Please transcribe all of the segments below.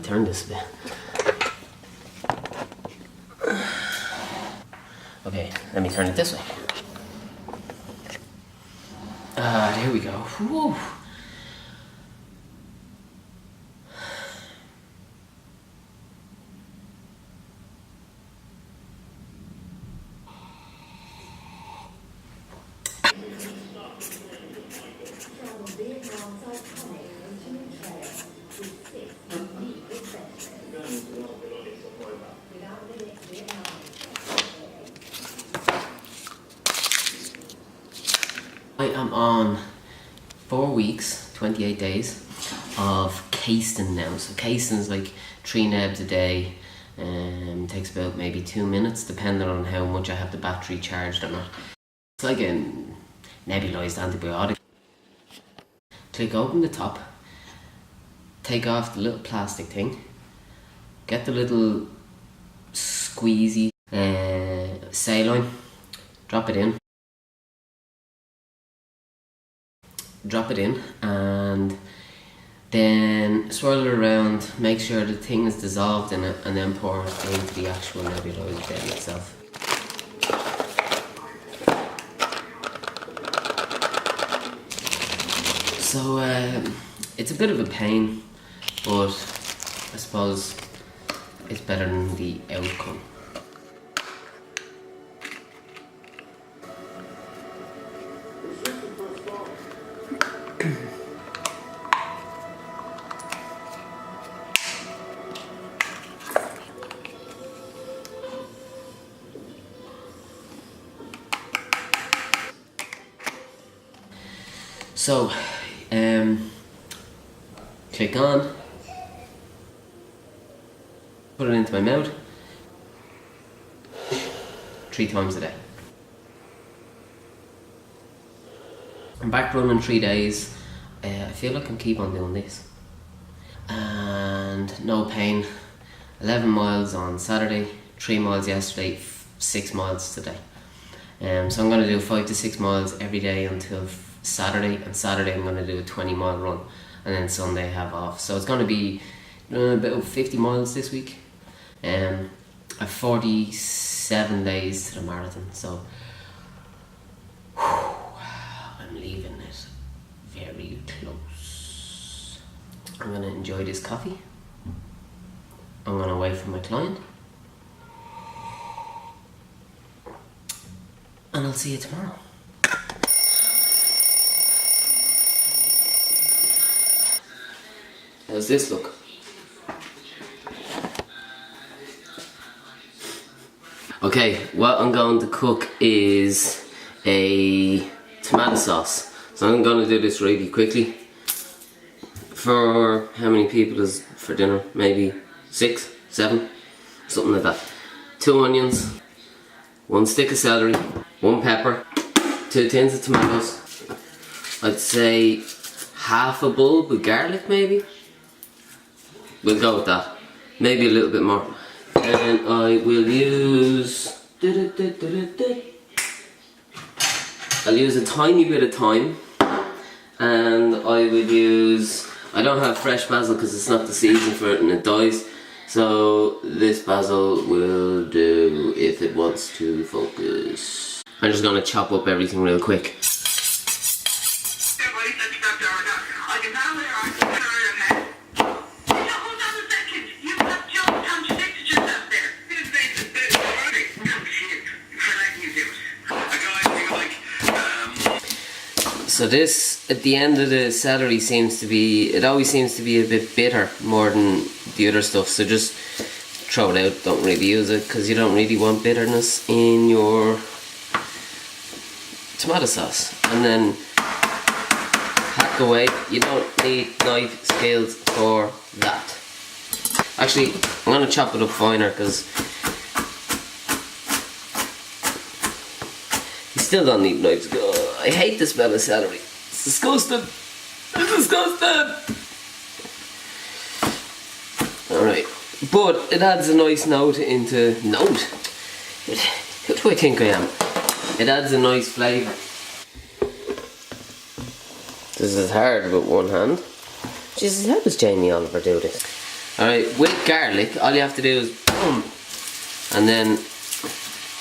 turn this a bit. Okay, let me turn it this way. There we go. Whew. I am on 4 weeks, 28 days of casting now. So casting is like 3 nebs a day. Takes about maybe 2 minutes depending on how much I have the battery charged or not. It's like a nebulized antibiotic. Click open the top, take off the little plastic thing, get the little squeezy saline, drop it in, and then swirl it around, make sure the thing is dissolved in it, and then pour it into the actual nebulizer bed itself. So it's a bit of a pain, but I suppose it's better than the outcome. So, click on, put it into my mouth 3 times a day. I'm back running 3 days. I feel like I can keep on doing this. And no pain. 11 miles on Saturday, 3 miles yesterday, 6 miles today. So I'm going to do 5 to 6 miles every day until Saturday, and Saturday I'm going to do a 20-mile run, and then Sunday I have off. So it's going to be about 50 miles this week. I have 47 days to the marathon, so I'm leaving it very close. I'm going to enjoy this coffee. I'm going to wait for my client, and I'll see you tomorrow. How's this look? Okay, what I'm going to cook is a tomato sauce. So I'm going to do this really quickly. For how many people is for dinner? Maybe 6, 7, something like that. 2 onions, 1 stick of celery, 1 pepper, 2 tins of tomatoes. I'd say half a bulb of garlic maybe. We'll go with that. Maybe a little bit more. And I will use... I'll use a tiny bit of thyme. And I will use... I don't have fresh basil because it's not the season for it and it dies. So this basil will do if it wants to focus. I'm just going to chop up everything real quick. So this, at the end of the celery, it always seems to be a bit bitter more than the other stuff, so just throw it out, don't really use it, because you don't really want bitterness in your tomato sauce. And then hack away, you don't need knife skills for that. Actually, I'm going to chop it up finer, because you still don't need knives. I hate the smell of celery. It's disgusting. It's disgusting. Alright. But it adds a nice note into... Who do I think I am? It adds a nice flavour. This is hard with one hand. Jesus, how does Jamie Oliver do this? Alright, with garlic, all you have to do is boom, and then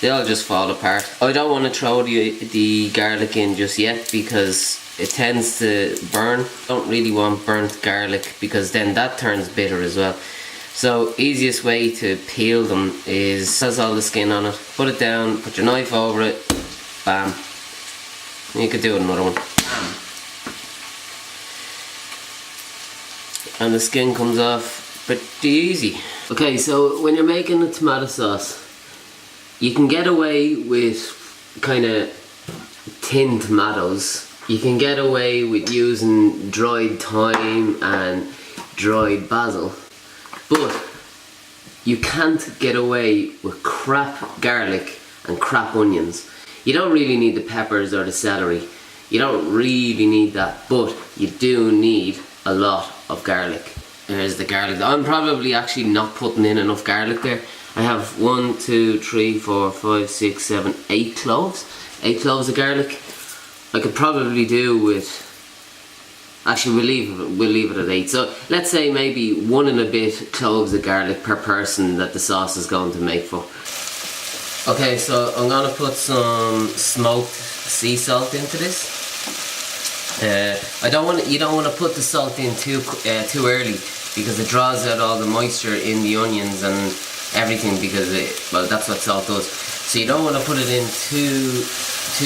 they'll just fall apart. I don't want to throw the garlic in just yet because it tends to burn. Don't really want burnt garlic because then that turns bitter as well. So easiest way to peel them is, has all the skin on it, put it down, put your knife over it, bam. You could do another one. Bam. And the skin comes off pretty easy. Okay, so when you're making a tomato sauce, you can get away with kind of tinned tomatoes. You can get away with using dried thyme and dried basil, but you can't get away with crap garlic and crap onions. You don't really need the peppers or the celery. You don't really need that, but you do need a lot of garlic. There's the garlic. I'm probably actually not putting in enough garlic there. I have 1, 2, 3, 4, 5, 6, 7, 8 cloves. 8 cloves of garlic. I could probably do with, actually we'll leave it at 8. So let's say maybe 1 and a bit cloves of garlic per person that the sauce is going to make for. Okay, so I'm gonna put some smoked sea salt into this. You don't want to put the salt in too early because it draws out all the moisture in the onions and everything, because well, that's what salt does. So you don't want to put it in too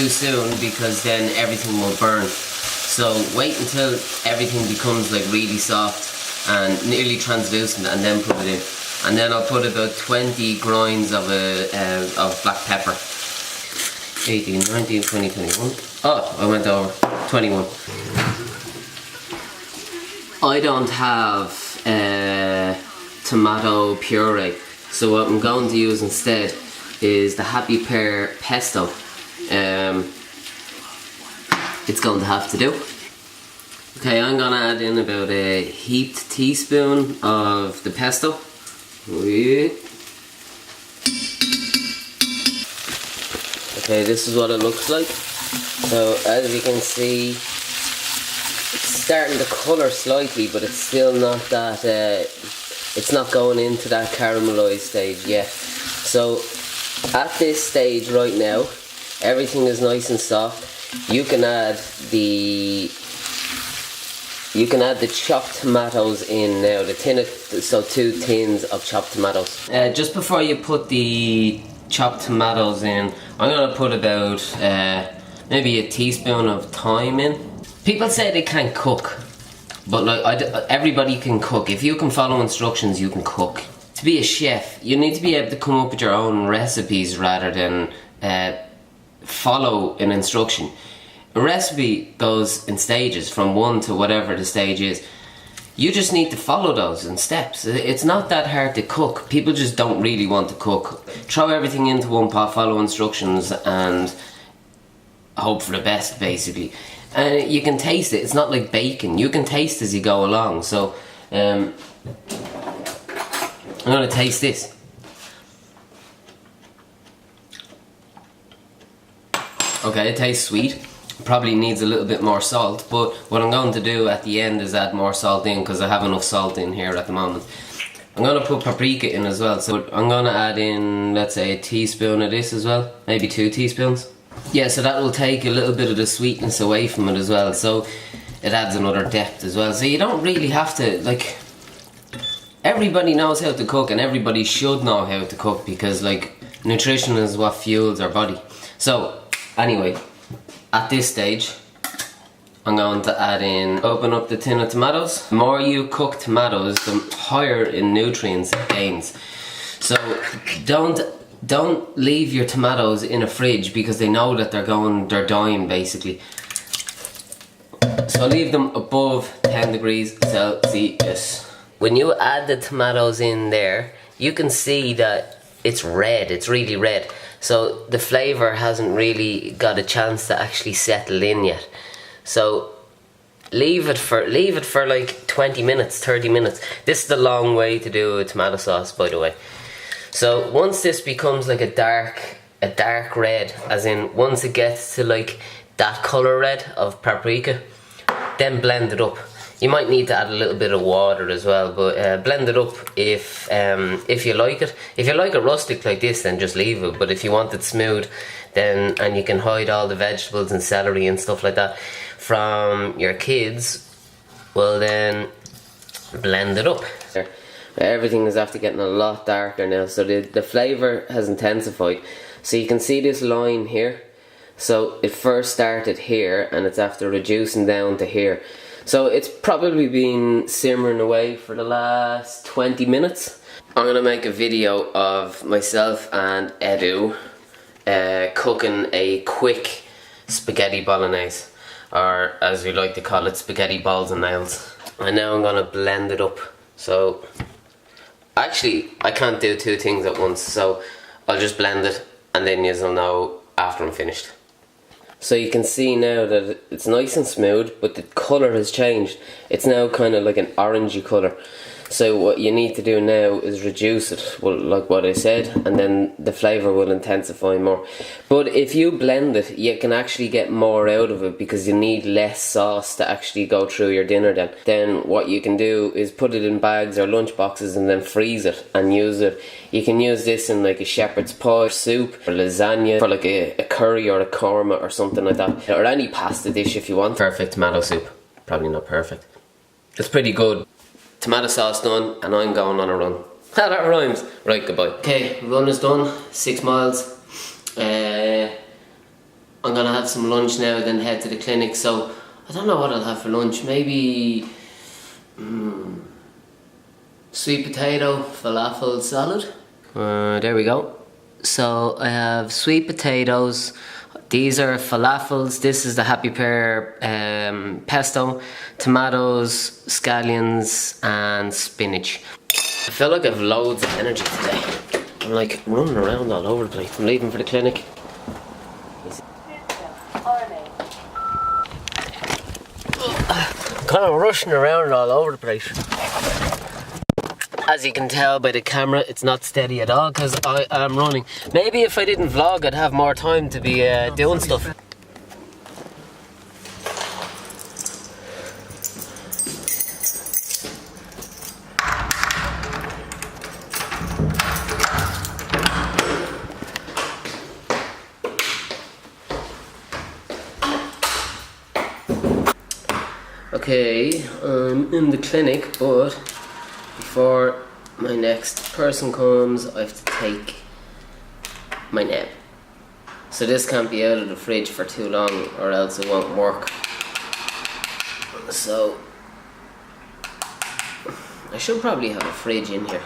soon because then everything will burn. So wait until everything becomes like really soft and nearly translucent, and then put it in. And then I'll put about 20 grinds of black pepper. 18, 19, 20, 21. Oh, I went over. 21. I don't have tomato puree, so what I'm going to use instead is the Happy Pear pesto. It's going to have to do. Okay, I'm going to add in about a heaped teaspoon of the pesto. Okay, this is what it looks like. So as you can see, it's starting to colour slightly, but it's still not that, it's not going into that caramelised stage yet. So at this stage right now, everything is nice and soft. You can add the chopped tomatoes in now, so 2 tins of chopped tomatoes. Just before you put the chopped tomatoes in, I'm going to put about maybe a teaspoon of thyme in. People say they can't cook, but like everybody can cook. If you can follow instructions, you can cook. To be a chef, you need to be able to come up with your own recipes rather than follow an instruction. A recipe goes in stages from 1 to whatever the stage is. You just need to follow those in steps. It's not that hard to cook. People just don't really want to cook. Throw everything into one pot, follow instructions, and hope for the best, basically. And you can taste it. It's not like bacon. You can taste as you go along. So I'm going to taste this. Okay, it tastes sweet. Probably needs a little bit more salt, but what I'm going to do at the end is add more salt in because I have enough salt in here at the moment. I'm going to put paprika in as well, so I'm going to add in, let's say, a teaspoon of this as well, maybe 2 teaspoons. Yeah, so that will take a little bit of the sweetness away from it as well, so it adds another depth as well. So you don't really have to, like, everybody knows how to cook and everybody should know how to cook because, like, nutrition is what fuels our body. So, anyway, at this stage, I'm going to add in, open up the tin of tomatoes. The more you cook tomatoes, the higher in nutrients it gains. So don't leave your tomatoes in a fridge because they know that they're dying basically. So leave them above 10 degrees Celsius. When you add the tomatoes in there, you can see that it's red, it's really red. So the flavour hasn't really got a chance to actually settle in yet. So leave it for like 20 minutes, 30 minutes. This is the long way to do a tomato sauce, by the way. So once this becomes like a dark red, as in once it gets to like that colour red of paprika, then blend it up. You might need to add a little bit of water as well, but blend it up if you like it. If you like it rustic like this, then just leave it. But if you want it smooth, then, and you can hide all the vegetables and celery and stuff like that from your kids, well then blend it up. Everything is after getting a lot darker now, so the flavour has intensified. So you can see this line here. So it first started here and it's after reducing down to here. So it's probably been simmering away for the last 20 minutes. I'm gonna make a video of myself and Edu cooking a quick spaghetti bolognese, or as we like to call it, spaghetti balls and nails. And now I'm gonna blend it up. So actually I can't do two things at once, so I'll just blend it and then you'll know after I'm finished. So you can see now that it's nice and smooth, but the colour has changed. It's now kind of like an orangey colour. So what you need to do now is reduce it, well, like what I said, and then the flavour will intensify more. But if you blend it, you can actually get more out of it because you need less sauce to actually go through your dinner then. Then what you can do is put it in bags or lunch boxes and then freeze it and use it. You can use this in like a shepherd's pie, soup, or lasagna, for like a curry or a korma or something like that. Or any pasta dish if you want. Perfect tomato soup. Probably not perfect. It's pretty good. Tomato sauce done, and I'm going on a run. That rhymes. Right, goodbye. Okay, run is done. 6 miles. I'm gonna have some lunch now, then head to the clinic. So I don't know what I'll have for lunch. Maybe sweet potato falafel salad. There we go. So I have sweet potatoes. These are falafels. This is the Happy Pear pesto, tomatoes, scallions and spinach. I feel like I have loads of energy today. I'm like running around all over the place. I'm leaving for the clinic. I'm kind of rushing around all over the place. As you can tell by the camera, it's not steady at all because I am running. Maybe if I didn't vlog, I'd have more time to be doing stuff. Okay, I'm in the clinic, but before my next person comes, I have to take my nap. So this can't be out of the fridge for too long or else it won't work. So I should probably have a fridge in here.